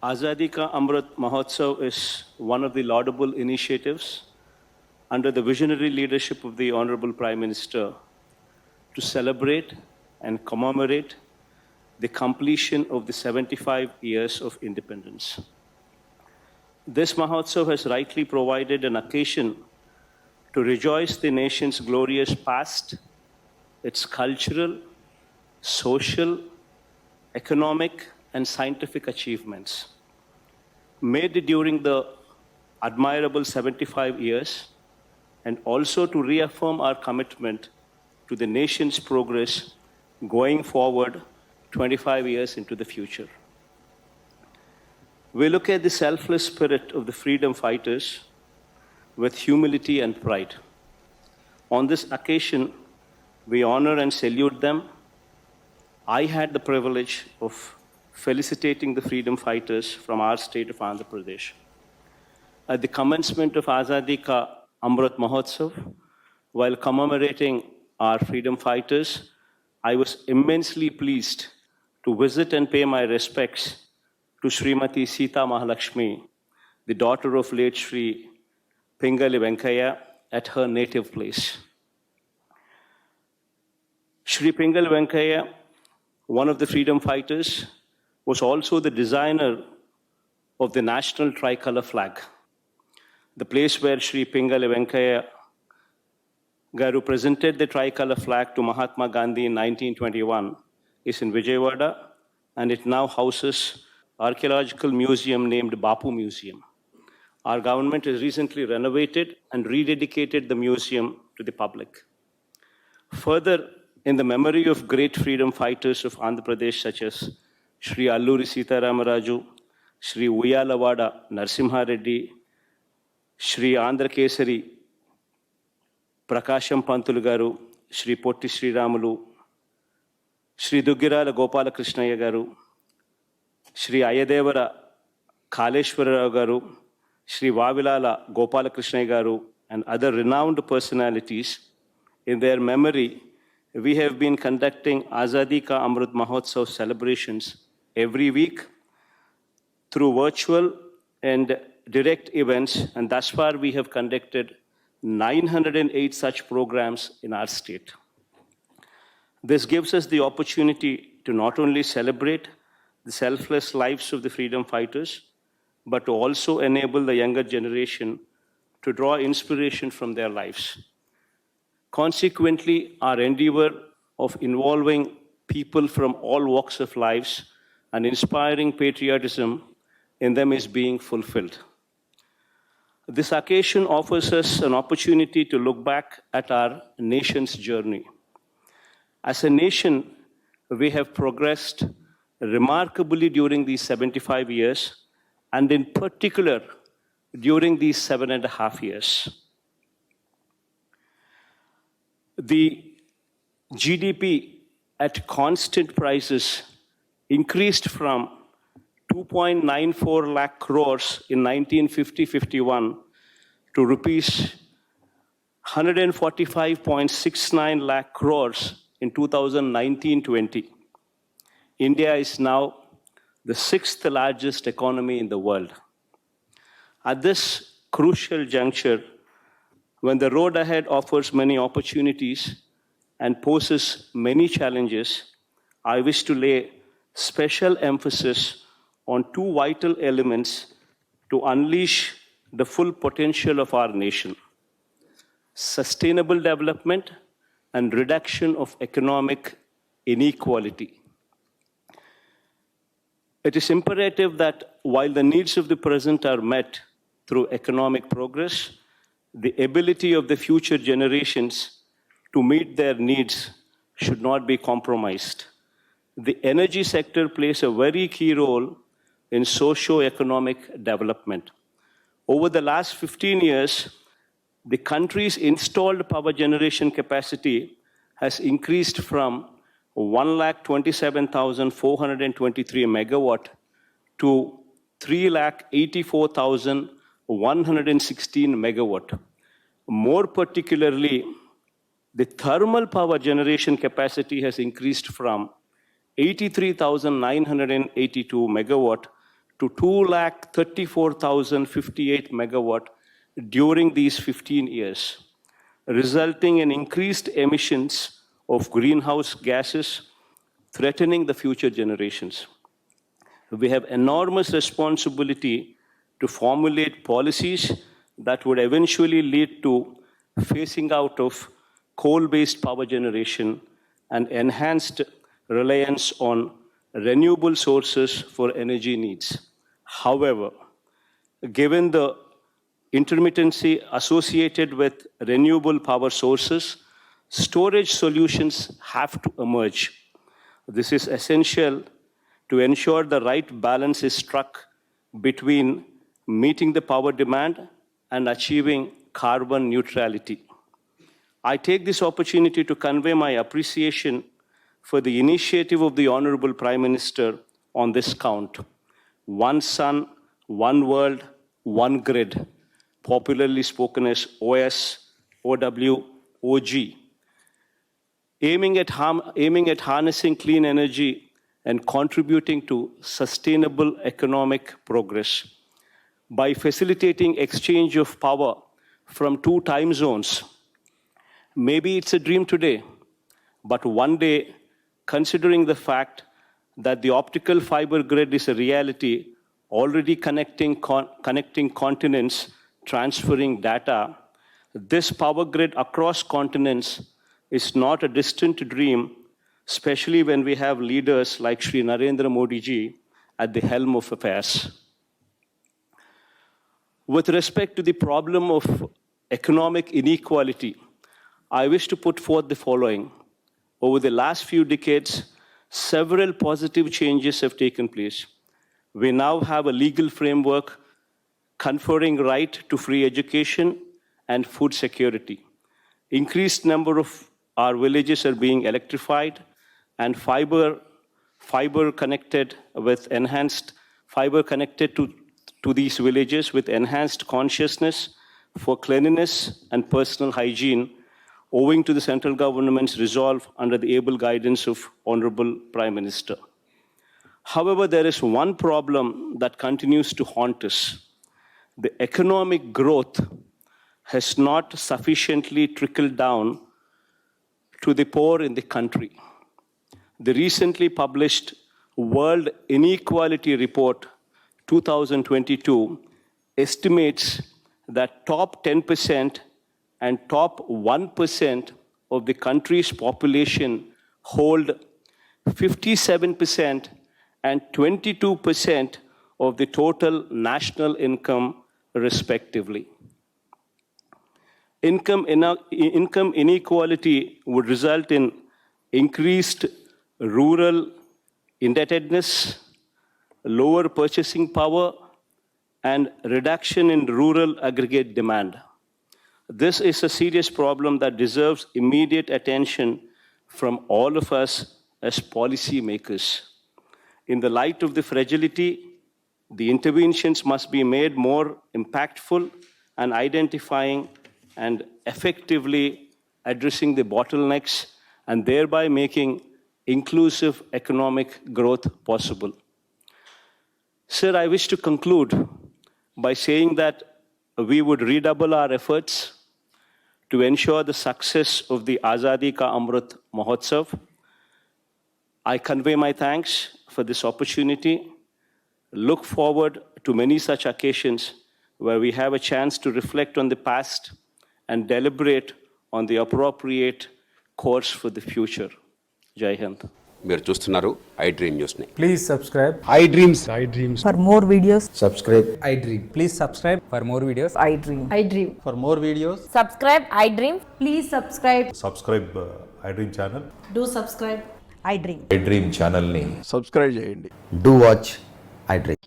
Azadi Ka Amrit Mahotsav is one of the laudable initiatives under the visionary leadership of the Honorable Prime Minister to celebrate and commemorate the completion of the 75 years of independence. This Mahotsav has rightly provided an occasion to rejoice the nation's glorious past, its cultural, social, economic, and scientific achievements made during the admirable 75 years, and also to reaffirm our commitment to the nation's progress going forward 25 years into the future. We look at the selfless spirit of the freedom fighters with humility and pride. On this occasion, we honor and salute them. I had the privilege of felicitating the freedom fighters from our state of Andhra Pradesh. At the commencement of Azadi Ka Amrit Mahotsav, while commemorating our freedom fighters, I was immensely pleased to visit and pay my respects to Srimati Sita Mahalakshmi, the daughter of late Sri Pingali Venkaya, at her native place. Sri Pingali Venkaya, one of the freedom fighters, was also the designer of the national tricolor flag. The place where Sri Pingali Venkaya Garu presented the tricolor flag to Mahatma Gandhi in 1921 is in Vijayawada, and it now houses archaeological museum named Bapu Museum. Our government has recently renovated and rededicated the museum to the public. Further, in the memory of great freedom fighters of Andhra Pradesh such as Sri Alluri Sita Ramaraju, Sri Uyalawada Narsimha Reddy, Sri Andhra Kesari Prakasham Pantulu Garu, Sri Potti Sri Ramulu, Sri Duggirala Gopala Krishnaya Garu, Sri Ayadevara Kaleshwara Garu, Sri Vavilala Gopala Krishnaya Garu, and other renowned personalities. In their memory, we have been conducting Azadi Ka Amrit Mahotsav celebrations every week through virtual and direct events, and thus far we have conducted 908 such programs in our state. This gives us the opportunity to not only celebrate the selfless lives of the freedom fighters, but to also enable the younger generation to draw inspiration from their lives. Consequently, our endeavor of involving people from all walks of lives and inspiring patriotism in them is being fulfilled. This occasion offers us an opportunity to look back at our nation's journey. As a nation, we have progressed remarkably during these 75 years, and in particular, during these 7.5 years. The GDP at constant prices increased from 2.94 lakh crores in 1950-51 to rupees 145.69 lakh crores in 2019-20. India is now the 6th largest economy in the world. At this crucial juncture, when the road ahead offers many opportunities and poses many challenges, I wish to lay special emphasis on two vital elements to unleash the full potential of our nation: sustainable development and reduction of economic inequality. It is imperative that while the needs of the present are met through economic progress, the ability of the future generations to meet their needs should not be compromised. The energy sector plays a very key role in socio-economic development. Over the last 15 years, the country's installed power generation capacity has increased from 1,27,423 megawatt to 3,84,116 megawatt. More particularly, the thermal power generation capacity has increased from 83,982 megawatt to 2,34,058 megawatt during these 15 years, resulting in increased emissions of greenhouse gases, threatening the future generations. We have enormous responsibility to formulate policies that would eventually lead to phasing out of coal-based power generation and enhanced reliance on renewable sources for energy needs. However, given the intermittency associated with renewable power sources, storage solutions have to emerge. This is essential to ensure the right balance is struck between meeting the power demand and achieving carbon neutrality. I take this opportunity to convey my appreciation for the initiative of the Honorable Prime Minister on this count. One sun, one world, one grid, popularly spoken as OS, OW, OG, aiming at harnessing clean energy and contributing to sustainable economic progress by facilitating exchange of power from two time zones. Maybe it's a dream today, but one day, considering the fact that the optical fiber grid is a reality, already connecting continents, transferring data, this power grid across continents is not a distant dream, especially when we have leaders like Shri Narendra Modi ji at the helm of affairs. With respect to the problem of economic inequality, I wish to put forth the following. Over the last few decades, several positive changes have taken place. We now have a legal framework conferring right to free education and food security. Increased number of our villages are being electrified and fiber connected to these villages with enhanced consciousness for cleanliness and personal hygiene, owing to the central government's resolve under the able guidance of Honorable Prime Minister. However, there is one problem that continues to haunt us. The economic growth has not sufficiently trickled down to the poor in the country. The recently published World Inequality Report 2022 estimates that top 10% and top 1% of the country's population hold 57% and 22% of the total national income, respectively. Income inequality would result in increased rural indebtedness, lower purchasing power, and reduction in rural aggregate demand. This is a serious problem that deserves immediate attention from all of us as policy makers. In the light of the fragility, the interventions must be made more impactful and identifying and effectively addressing the bottlenecks and thereby making inclusive economic growth possible. Sir, I wish to conclude by saying that we would redouble our efforts to ensure the success of the Azadi Ka Amrit Mahotsav. I convey my thanks for this opportunity. Look forward to many such occasions where we have a chance to reflect on the past and deliberate on the appropriate course for the future. Jai Hind. మీరు చూస్తున్నారు I dream న్యూస్ని. Please subscribe. I dreams. For more videos, Subscribe. I dream. Please subscribe for more videos. I dream. I dream. For more videos. Subscribe, I dream. Please subscribe. Subscribe I dream channel. Do subscribe. I dream. I dream ఛానల్ని subscribe చేయండి. do watch I dream.